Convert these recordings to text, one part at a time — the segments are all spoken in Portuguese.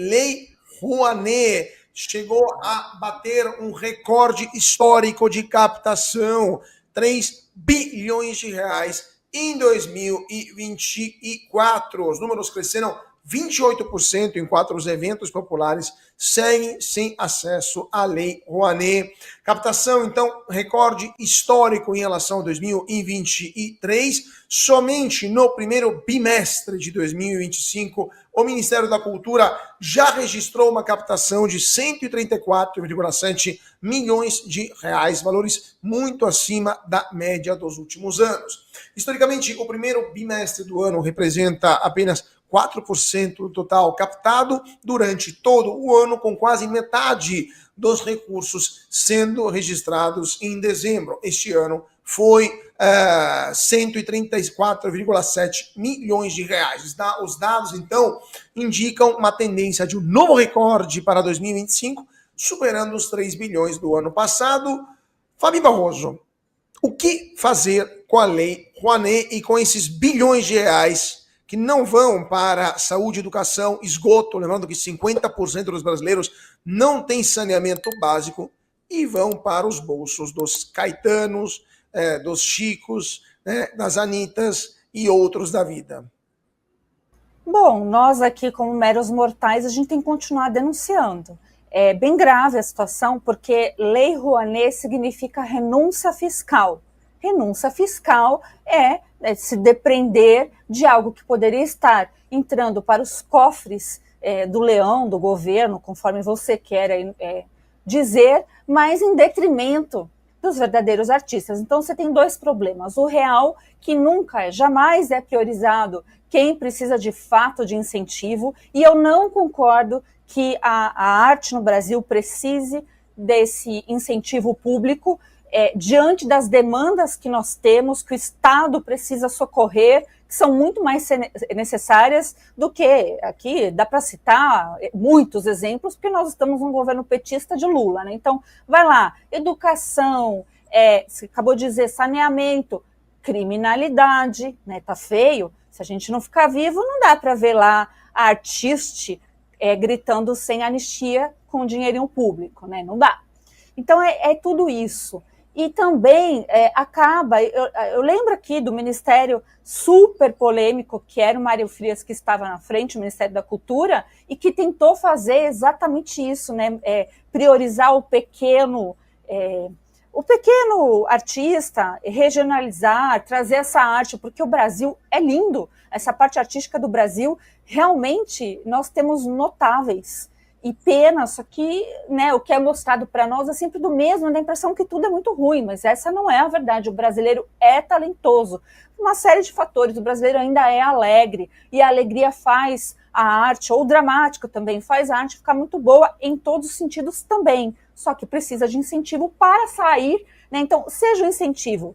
Lei Rouanet chegou a bater um recorde histórico de captação, 3 bilhões de reais em 2024. Os números cresceram 28% enquanto os eventos populares seguem sem acesso à Lei Rouanet. Captação, então, recorde histórico em relação a 2023. Somente no primeiro bimestre de 2025, o Ministério da Cultura já registrou uma captação de 134,7 milhões de reais, valores muito acima da média dos últimos anos. Historicamente, o primeiro bimestre do ano representa apenas 4% do total captado durante todo o ano, com quase metade dos recursos sendo registrados em dezembro. Este ano foi 134,7 milhões de reais. Os dados, então, indicam uma tendência de um novo recorde para 2025, superando os 3 bilhões do ano passado. Fábio Barroso, o que fazer com a Lei Rouanet e com esses bilhões de reais que não vão para saúde, educação, esgoto, lembrando que 50% dos brasileiros não têm saneamento básico, e vão para os bolsos dos Caetanos, dos Chicos, das Anitas e outros da vida? Bom, nós aqui, como meros mortais, a gente tem que continuar denunciando. É bem grave a situação, porque Lei Rouanet significa renúncia fiscal. Renúncia fiscal é se depreender de algo que poderia estar entrando para os cofres do leão, do governo, conforme você quer dizer, mas em detrimento dos verdadeiros artistas. Então você tem dois problemas. O real, que nunca, jamais é priorizado quem precisa de fato de incentivo, e eu não concordo que a arte no Brasil precise desse incentivo público, diante das demandas que nós temos, que o Estado precisa socorrer, que são muito mais necessárias do que, aqui dá para citar muitos exemplos, porque nós estamos num governo petista de Lula, né? Então, vai lá, educação, você acabou de dizer, saneamento, criminalidade, né? Tá feio, se a gente não ficar vivo, não dá para ver lá a artista gritando sem anistia com dinheirinho público, né? Não dá. Então, é tudo isso. E também eu lembro aqui do Ministério super polêmico, que era o Mário Frias que estava na frente, o Ministério da Cultura, e que tentou fazer exatamente isso, né? Priorizar o pequeno artista, regionalizar, trazer essa arte, porque o Brasil é lindo, essa parte artística do Brasil, realmente nós temos notáveis. E pena, só que, né, o que é mostrado para nós é sempre do mesmo, dá a impressão que tudo é muito ruim, mas essa não é a verdade. O brasileiro é talentoso. Uma série de fatores, o brasileiro ainda é alegre, e a alegria faz a arte, ou o dramático também, faz a arte ficar muito boa em todos os sentidos também. Só que precisa de incentivo para sair, né? Então, seja um incentivo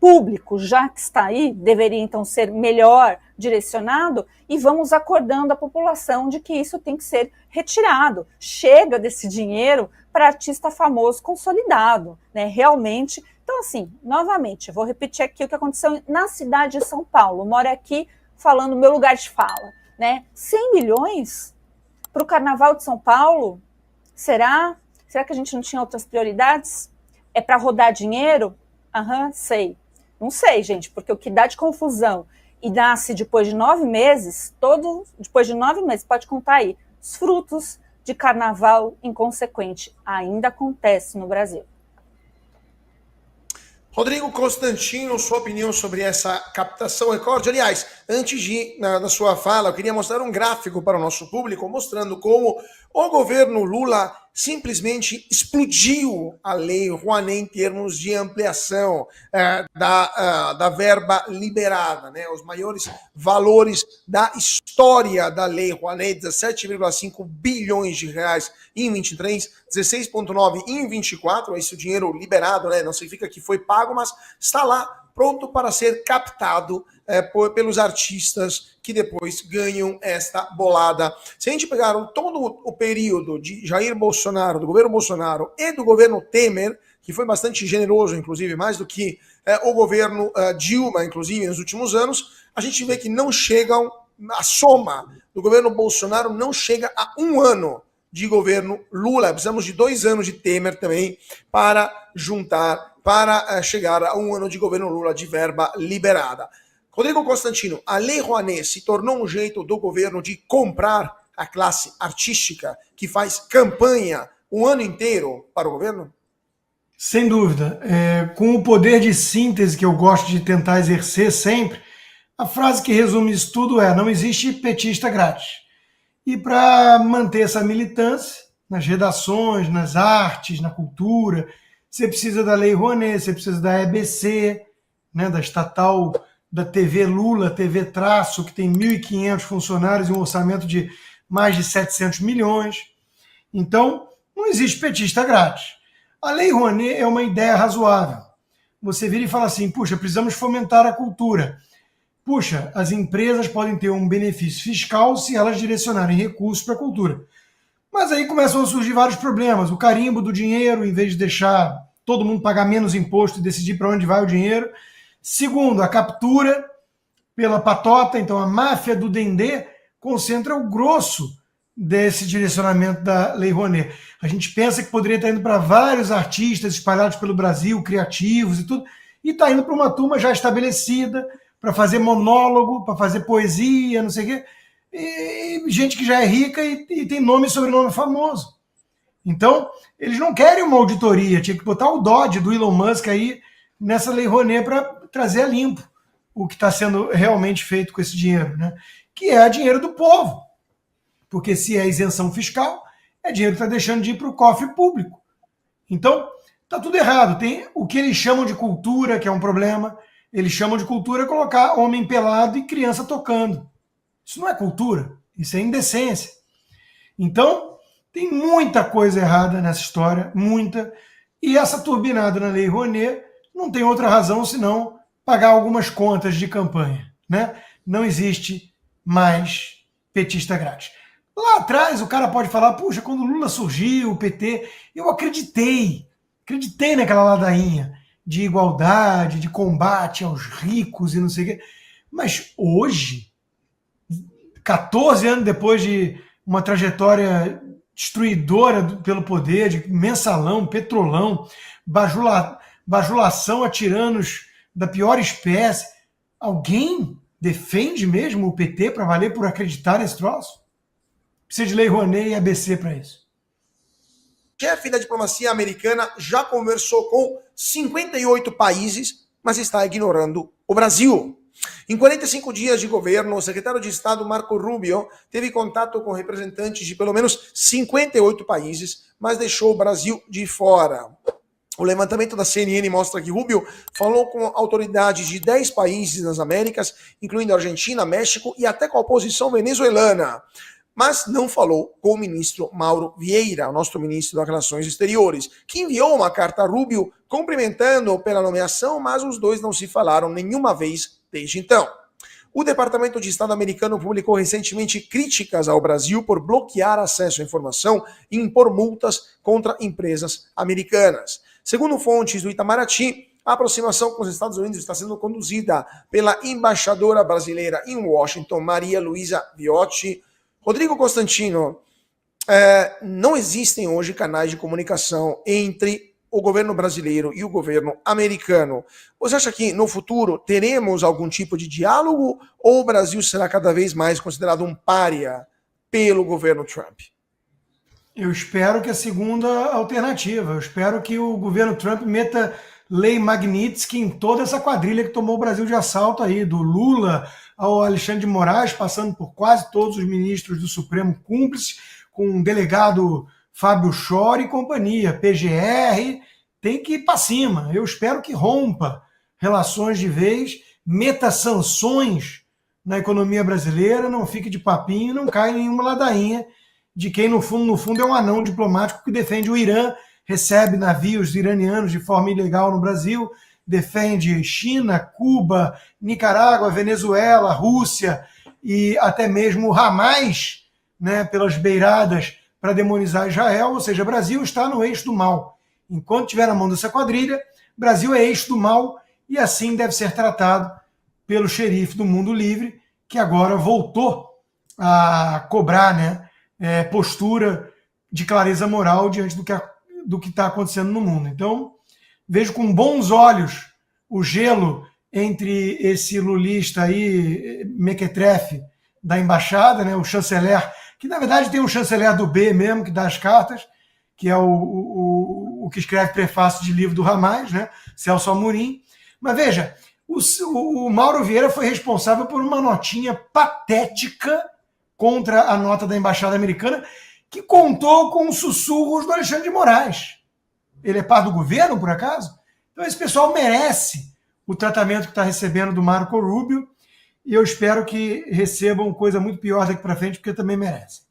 público, já que está aí, deveria então ser melhor direcionado, e vamos acordando a população de que isso tem que ser retirado. Chega desse dinheiro para artista famoso consolidado, né? Realmente. Então, assim, novamente, eu vou repetir aqui o que aconteceu na cidade de São Paulo. Moro aqui falando meu lugar de fala, né? 100 milhões para o Carnaval de São Paulo? Será? Será que a gente não tinha outras prioridades? É para rodar dinheiro? Sei. Não sei, gente, porque o que dá de confusão e nasce depois de 9 meses, depois de 9 meses, pode contar aí, os frutos de carnaval inconsequente ainda acontece no Brasil. Rodrigo Constantino, sua opinião sobre essa captação recorde. Aliás, antes de ir na sua fala, eu queria mostrar um gráfico para o nosso público, mostrando como o governo Lula simplesmente explodiu a Lei Rouanet em termos de ampliação da verba liberada, né? Os maiores valores da história da Lei Rouanet, 17,5 bilhões de reais em 23, 16,9 em 24, esse dinheiro liberado, né? Não significa que foi pago, mas está lá pronto para ser captado pelos artistas que depois ganham esta bolada. Se a gente pegar todo o período de Jair Bolsonaro, do governo Bolsonaro e do governo Temer, que foi bastante generoso, inclusive, mais do que o governo Dilma, inclusive, nos últimos anos, a gente vê que não chegam a soma do governo Bolsonaro não chega a 1 ano de governo Lula. Precisamos de 2 anos de Temer também para juntar, para chegar a 1 ano de governo Lula de verba liberada. Rodrigo Constantino, a Lei Rouanet se tornou um jeito do governo de comprar a classe artística que faz campanha o ano inteiro para o governo? Sem dúvida. Com o poder de síntese que eu gosto de tentar exercer sempre, a frase que resume isso tudo é: não existe petista grátis. E para manter essa militância nas redações, nas artes, na cultura, você precisa da Lei Rouanet, você precisa da EBC, né, da estatal da TV Lula, TV Traço, que tem 1.500 funcionários e um orçamento de mais de 700 milhões. Então, não existe petista grátis. A Lei Rouanet é uma ideia razoável. Você vira e fala assim: puxa, precisamos fomentar a cultura. Puxa, as empresas podem ter um benefício fiscal se elas direcionarem recursos para a cultura. Mas aí começam a surgir vários problemas. O carimbo do dinheiro, em vez de deixar todo mundo pagar menos imposto e decidir para onde vai o dinheiro. Segundo, a captura pela patota. Então, a máfia do Dendê concentra o grosso desse direcionamento da Lei Rouanet. A gente pensa que poderia estar indo para vários artistas espalhados pelo Brasil, criativos e tudo, e está indo para uma turma já estabelecida, para fazer monólogo, para fazer poesia, não sei o quê, e gente que já é rica e tem nome e sobrenome famoso. Então, eles não querem uma auditoria, tinha que botar o Dodge do Elon Musk aí nessa Lei Rouanet para trazer a limpo o que está sendo realmente feito com esse dinheiro, né? Que é dinheiro do povo. Porque se é isenção fiscal, é dinheiro que está deixando de ir para o cofre público. Então, está tudo errado. Tem o que eles chamam de cultura, que é um problema. Eles chamam de cultura colocar homem pelado e criança tocando. Isso não é cultura, isso é indecência. Então, tem muita coisa errada nessa história, muita. E essa turbinada na Lei Rouanet não tem outra razão senão pagar algumas contas de campanha, né? Não existe mais petista grátis. Lá atrás o cara pode falar: puxa, quando o Lula surgiu, o PT, eu acreditei naquela ladainha de igualdade, de combate aos ricos e não sei o quê. Mas hoje, 14 anos depois de uma trajetória destruidora pelo poder, de mensalão, petrolão, bajulação a tiranos da pior espécie, alguém defende mesmo o PT para valer por acreditar nesse troço? Precisa de Lei Rouanet e ABC para isso. O chefe da diplomacia americana já conversou com 58 países, mas está ignorando o Brasil. Em 45 dias de governo, o secretário de Estado Marco Rubio teve contato com representantes de pelo menos 58 países, mas deixou o Brasil de fora. O levantamento da CNN mostra que Rubio falou com autoridades de 10 países nas Américas, incluindo Argentina, México e até com a oposição venezuelana, mas não falou com o ministro Mauro Vieira, o nosso ministro das Relações Exteriores, que enviou uma carta a Rubio cumprimentando-o pela nomeação, mas os dois não se falaram nenhuma vez desde então. O Departamento de Estado americano publicou recentemente críticas ao Brasil por bloquear acesso à informação e impor multas contra empresas americanas. Segundo fontes do Itamaraty, a aproximação com os Estados Unidos está sendo conduzida pela embaixadora brasileira em Washington, Maria Luísa Viotti. Rodrigo Constantino, não existem hoje canais de comunicação entre o governo brasileiro e o governo americano. Você acha que no futuro teremos algum tipo de diálogo ou o Brasil será cada vez mais considerado um pária pelo governo Trump? Eu espero que a segunda alternativa. Eu espero que o governo Trump meta lei Magnitsky em toda essa quadrilha que tomou o Brasil de assalto aí, do Lula ao Alexandre de Moraes, passando por quase todos os ministros do Supremo cúmplices, com o delegado Fábio Chori e companhia, PGR, tem que ir para cima. Eu espero que rompa relações de vez, meta sanções na economia brasileira, não fique de papinho, não caia em nenhuma ladainha de quem, no fundo, é um anão diplomático que defende o Irã, recebe navios iranianos de forma ilegal no Brasil, defende China, Cuba, Nicarágua, Venezuela, Rússia e até mesmo Hamas, né, pelas beiradas para demonizar Israel, ou seja, Brasil está no eixo do mal. Enquanto estiver na mão dessa quadrilha, Brasil é eixo do mal e assim deve ser tratado pelo xerife do mundo livre, que agora voltou a cobrar, né, postura de clareza moral diante do que está acontecendo no mundo. Então, vejo com bons olhos o gelo entre esse lulista aí, mequetrefe da embaixada, né, o chanceler, que na verdade tem um chanceler do B mesmo, que dá as cartas, que é o que escreve prefácio de livro do Ramais, né, Celso Amorim. Mas veja, o Mauro Vieira foi responsável por uma notinha patética contra a nota da embaixada americana, que contou com sussurros do Alexandre de Moraes. Ele é par do governo, por acaso? Então esse pessoal merece o tratamento que está recebendo do Marco Rubio, e eu espero que recebam coisa muito pior daqui para frente, porque também merece.